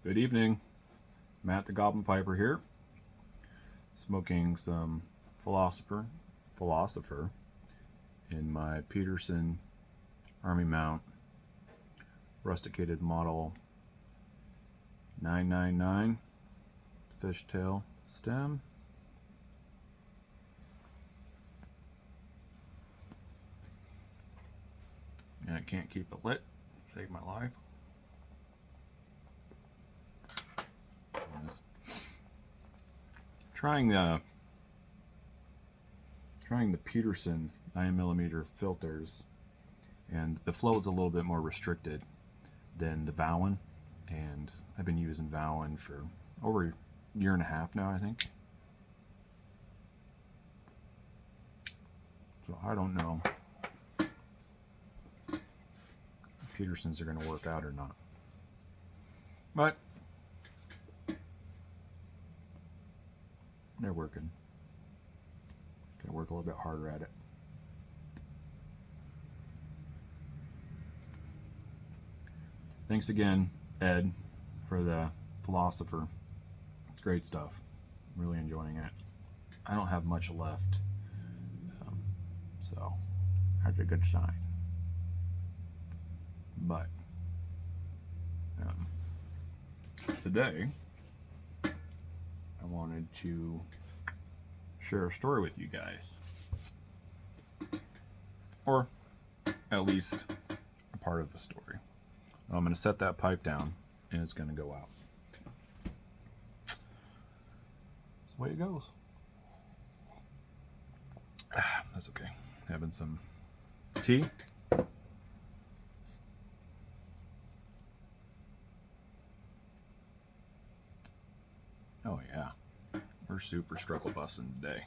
Good evening. Matt the Goblin Piper here, smoking some philosopher in my Peterson Army Mount rusticated model 999 fishtail stem. And I can't keep it lit. Save my life. Trying the Peterson 9mm filters, and the flow is a little bit more restricted than the Vowen, and I've been using Vowen for over a year and a half now, I think. So I don't know if Petersons are going to work out or not, but they're working. Gotta work a little bit harder at it. Thanks again, Ed, for the philosopher. It's great stuff. I'm really enjoying it. I don't have much left, so that's a good sign. But today, I wanted to share a story with you guys, or at least a part of the story. I'm going to set that pipe down and it's going to go out. That's the way it goes. That's okay. Having some tea. Oh yeah, we're super struggle bussing today.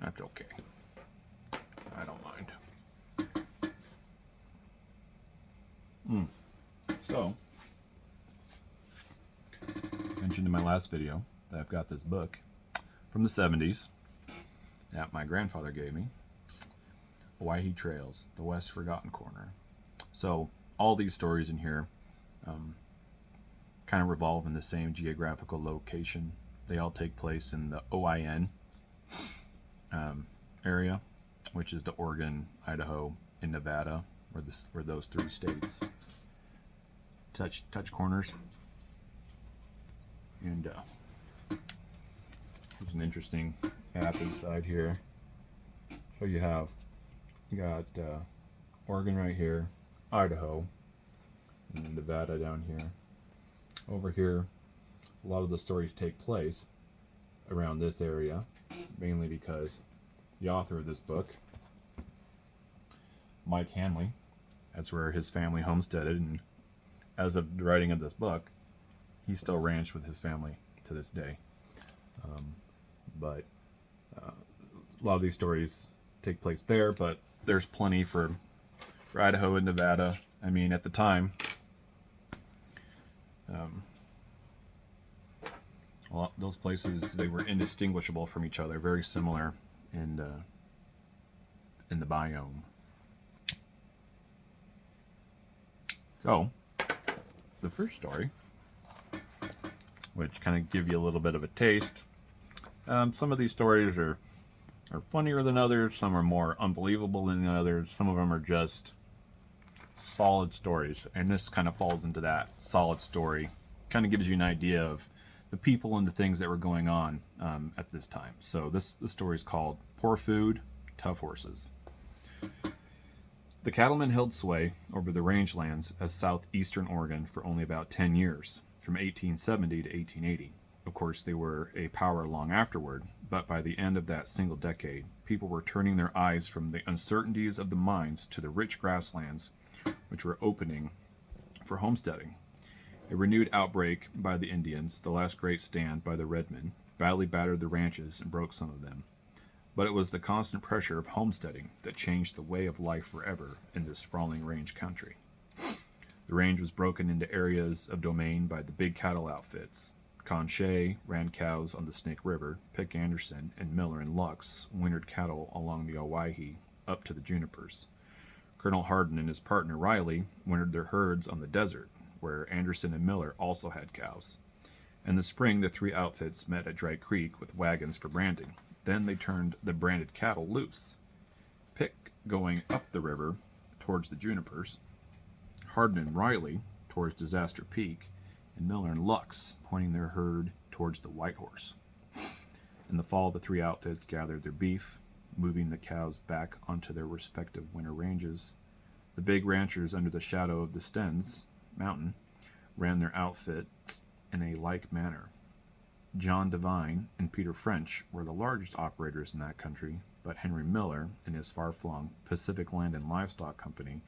That's okay. I don't mind. So, I mentioned in my last video that I've got this book from the 70s that my grandfather gave me, Owyhee Trails, the West Forgotten Corner. So, all these stories in here kind of revolve in the same geographical location. They all take place in the OIN area, which is the Oregon, Idaho, and Nevada, where those three states touch corners. And there's an interesting map inside here. So you got Oregon right here, Idaho, and Nevada down here. Over here, a lot of the stories take place around this area, mainly because the author of this book, Mike Hanley, that's where his family homesteaded, and as of the writing of this book, he still ranched with his family to this day. But a lot of these stories take place there, but there's plenty for Idaho and Nevada. I mean, at the time, those places, they were indistinguishable from each other, very similar in the biome. So, the first story, which kind of give you a little bit of a taste. Some of these stories are funnier than others. Some are more unbelievable than others. Some of them are just solid stories, and this kind of falls into that solid story. Kind of gives you an idea of the people and the things that were going on at this time. So this story is called Poor Food, Tough Horses. The cattlemen held sway over the rangelands of southeastern Oregon for only about 10 years, from 1870 to 1880. Of course, they were a power long afterward, but by the end of that single decade, people were turning their eyes from the uncertainties of the mines to the rich grasslands which were opening for homesteading. A renewed outbreak by the Indians, the last great stand by the Redmen, badly battered the ranches and broke some of them. But it was the constant pressure of homesteading that changed the way of life forever in this sprawling range country. The range was broken into areas of domain by the big cattle outfits. Conchee ran cows on the Snake River, Pick Anderson and Miller and Lux wintered cattle along the Owyhee up to the Junipers. Colonel Hardin and his partner Riley wintered their herds on the desert, where Anderson and Miller also had cows. In the spring, the three outfits met at Dry Creek with wagons for branding. Then they turned the branded cattle loose. Pick going up the river towards the Junipers, Hardin and Riley towards Disaster Peak, and Miller and Lux pointing their herd towards the White Horse. In the fall, the three outfits gathered their beef, moving the cows back onto their respective winter ranges. The big ranchers under the shadow of the Stennes Mountain ran their outfits in a like manner. John Devine and Peter French were the largest operators in that country, but Henry Miller and his far-flung Pacific Land and Livestock Company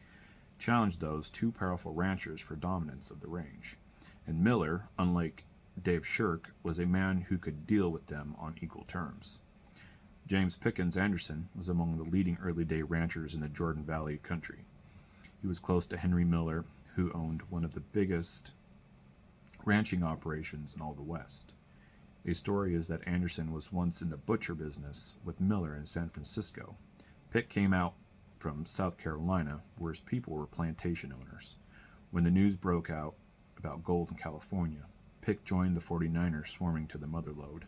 challenged those two powerful ranchers for dominance of the range. And Miller, unlike Dave Shirk, was a man who could deal with them on equal terms. James Pickens Anderson was among the leading early-day ranchers in the Jordan Valley country. He was close to Henry Miller, who owned one of the biggest ranching operations in all the West. A story is that Anderson was once in the butcher business with Miller in San Francisco. Pick came out from South Carolina, where his people were plantation owners. When the news broke out about gold in California, Pick joined the 49ers swarming to the motherlode.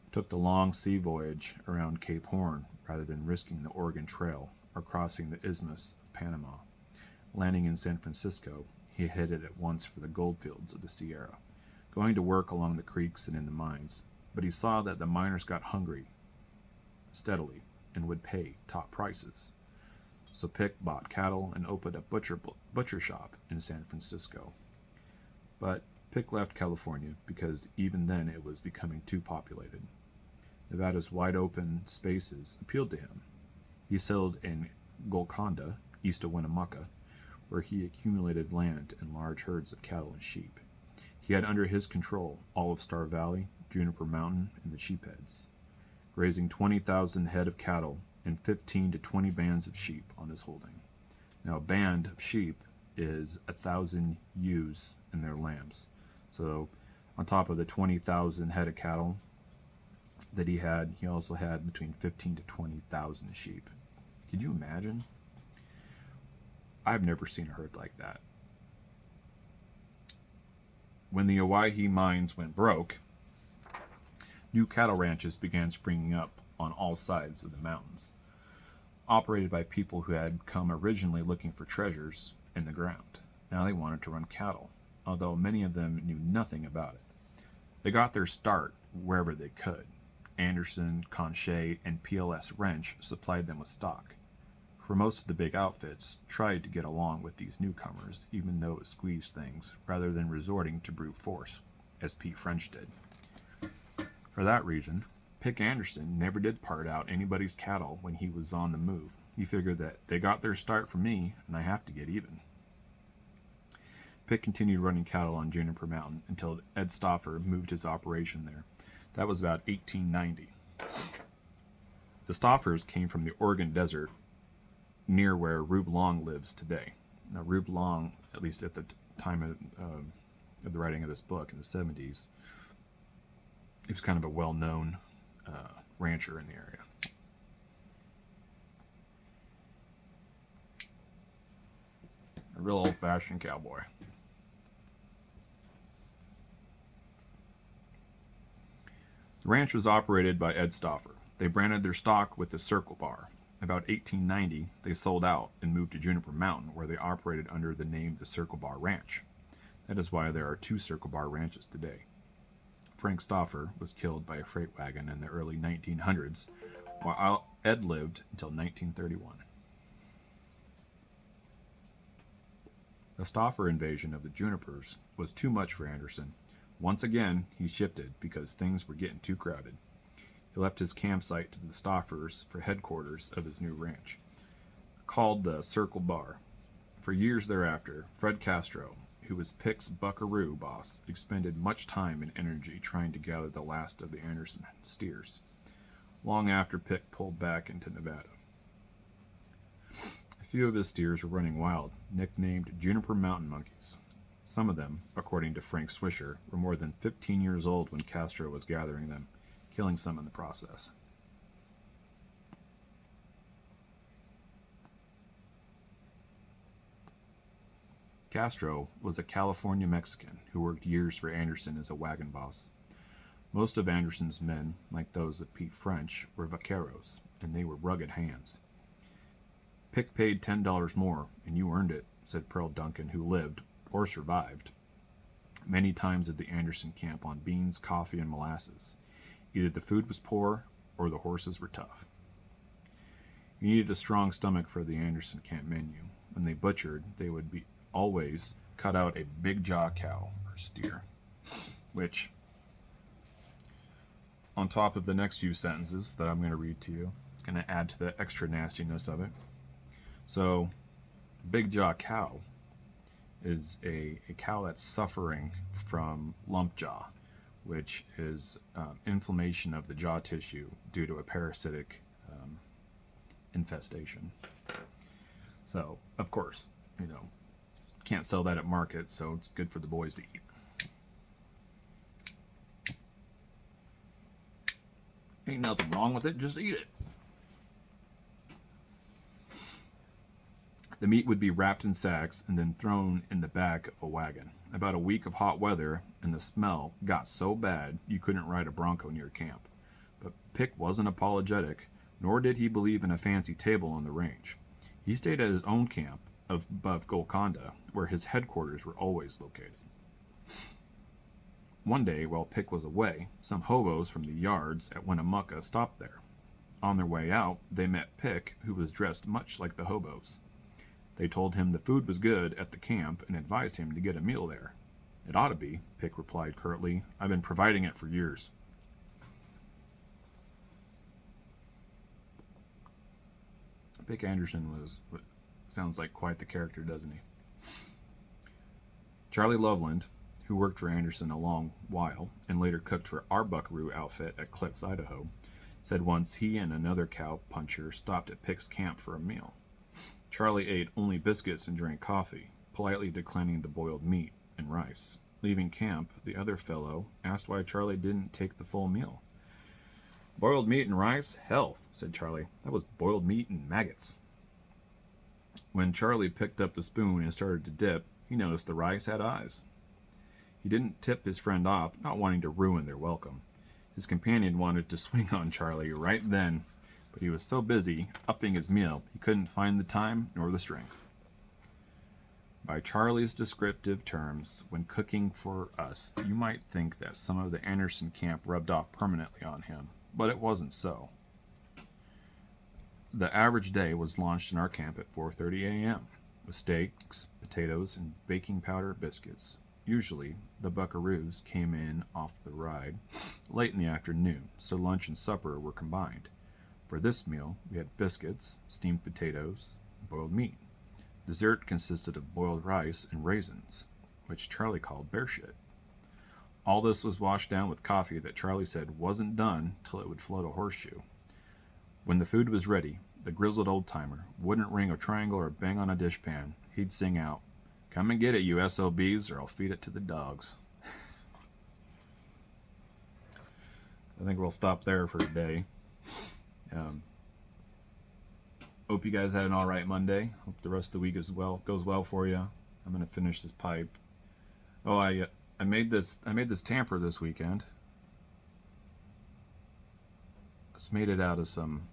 He took the long sea voyage around Cape Horn rather than risking the Oregon Trail or crossing the Isthmus of Panama. Landing in San Francisco, he headed at once for the goldfields of the Sierra, going to work along the creeks and in the mines. But he saw that the miners got hungry steadily and would pay top prices. So Pick bought cattle and opened a butcher shop in San Francisco. But Pick left California because even then it was becoming too populated. Nevada's wide-open spaces appealed to him. He settled in Golconda, east of Winnemucca, where he accumulated land and large herds of cattle and sheep. He had under his control all of Star Valley, Juniper Mountain, and the Sheepheads, grazing 20,000 head of cattle and 15 to 20 bands of sheep on his holding. Now, a band of sheep is 1,000 ewes and their lambs. So, on top of the 20,000 head of cattle that he also had between 15 to 20,000 sheep. Could you imagine? I've never seen a herd like that. When the Owyhee mines went broke, new cattle ranches began springing up on all sides of the mountains, operated by people who had come originally looking for treasures in the ground. Now they wanted to run cattle, although many of them knew nothing about it. They got their start wherever they could. Anderson, Conchet, and PLS Wrench supplied them with stock. For most of the big outfits tried to get along with these newcomers, even though it squeezed things, rather than resorting to brute force, as P. French did. For that reason, Pick Anderson never did part out anybody's cattle when he was on the move. He figured that they got their start from me, and I have to get even. Pick continued running cattle on Juniper Mountain until Ed Stauffer moved his operation there. That was about 1890. The Stauffers came from the Oregon Desert, near where Rube Long lives today. Now, Rube Long, at least at the time of the writing of this book in the 70s, he was kind of a well-known rancher in the area. A real old-fashioned cowboy. The ranch was operated by Ed Stauffer. They branded their stock with the Circle Bar. About 1890, they sold out and moved to Juniper Mountain, where they operated under the name the Circle Bar Ranch. That is why there are two Circle Bar ranches today. Frank Stauffer was killed by a freight wagon in the early 1900s, while Ed lived until 1931. The Stauffer invasion of the Junipers was too much for Anderson. Once again, he shifted because things were getting too crowded. He left his campsite to the Stauffers for headquarters of his new ranch, called the Circle Bar. For years thereafter, Fred Castro, who was Pick's buckaroo boss, expended much time and energy trying to gather the last of the Anderson steers, long after Pick pulled back into Nevada. A few of his steers were running wild, nicknamed Juniper Mountain Monkeys. Some of them, according to Frank Swisher, were more than 15 years old when Castro was gathering them, killing some in the process. Castro was a California Mexican who worked years for Anderson as a wagon boss. Most of Anderson's men, like those of Pete French, were vaqueros, and they were rugged hands. Pick paid $10 more, and you earned it, said Pearl Duncan, who lived, or survived, many times at the Anderson camp on beans, coffee, and molasses. Either the food was poor, or the horses were tough. You needed a strong stomach for the Anderson camp menu. When they butchered, they would be always cut out a big jaw cow, or steer, which, on top of the next few sentences that I'm going to read to you, it's going to add to the extra nastiness of it. So, big jaw cow is a cow that's suffering from lump jaw, which is inflammation of the jaw tissue due to a parasitic infestation. So, of course, can't sell that at market, so it's good for the boys to eat. Ain't nothing wrong with it, just eat it. The meat would be wrapped in sacks and then thrown in the back of a wagon. About a week of hot weather, and the smell got so bad you couldn't ride a bronco near camp. But Pick wasn't apologetic, nor did he believe in a fancy table on the range. He stayed at his own camp above Golconda, where his headquarters were always located. One day, while Pick was away, some hobos from the yards at Winnemucca stopped there. On their way out, they met Pick, who was dressed much like the hobos. They told him the food was good at the camp and advised him to get a meal there. It ought to be, Pick replied curtly. I've been providing it for years. Pick Anderson sounds like quite the character, doesn't he? Charlie Loveland, who worked for Anderson a long while and later cooked for our buckaroo outfit at Cliffs, Idaho, said once he and another cow puncher stopped at Pick's camp for a meal. Charlie ate only biscuits and drank coffee, politely declining the boiled meat and rice. Leaving camp, the other fellow asked why Charlie didn't take the full meal. Boiled meat and rice? Hell, said Charlie. That was boiled meat and maggots. When Charlie picked up the spoon and started to dip, he noticed the rice had eyes. He didn't tip his friend off, not wanting to ruin their welcome. His companion wanted to swing on Charlie right then, but he was so busy upping his meal he couldn't find the time nor the strength. By Charlie's descriptive terms, when cooking for us, you might think that some of the Anderson camp rubbed off permanently on him, but it wasn't so. The average day was launched in our camp at 4:30 a.m. with steaks, potatoes, and baking powder biscuits. Usually, the buckaroos came in off the ride late in the afternoon, so lunch and supper were combined. For this meal, we had biscuits, steamed potatoes, and boiled meat. Dessert consisted of boiled rice and raisins, which Charlie called bear shit. All this was washed down with coffee that Charlie said wasn't done till it would float a horseshoe. When the food was ready, the grizzled old-timer wouldn't ring a triangle or bang on a dishpan. He'd sing out, "Come and get it, you SOBs, or I'll feed it to the dogs." I think we'll stop there for today. Hope you guys had an alright Monday. Hope the rest of the week goes well for you. I'm gonna finish this pipe. Oh, I made this tamper this weekend. Just made it out of some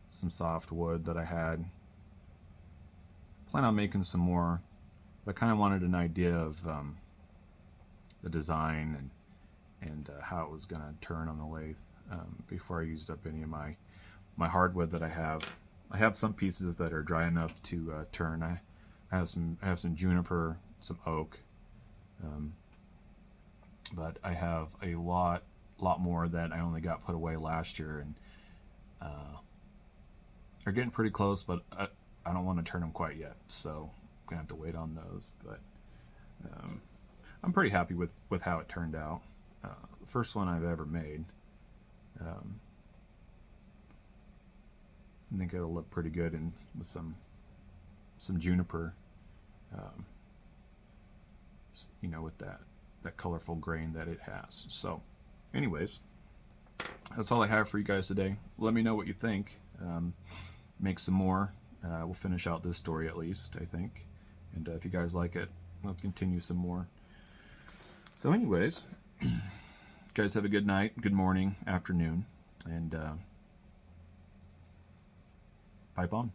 soft wood that I had. Plan on making some more, but I kind of wanted an idea of the design and how it was gonna turn on the lathe before I used up any of my hardwood that I have. I have some pieces that are dry enough to turn. I have some juniper, some oak, but I have a lot more that I only got put away last year, and they're getting pretty close, but I don't want to turn them quite yet, so I'm gonna have to wait on those. But I'm pretty happy with how it turned out. The first one I've ever made. I think it'll look pretty good with some juniper, with that colorful grain that it has. So, anyways, that's all I have for you guys today. Let me know what you think. Make some more. We'll finish out this story at least, I think. And if you guys like it, I'll continue some more. So anyways, guys have a good night, good morning, afternoon, and pipe on.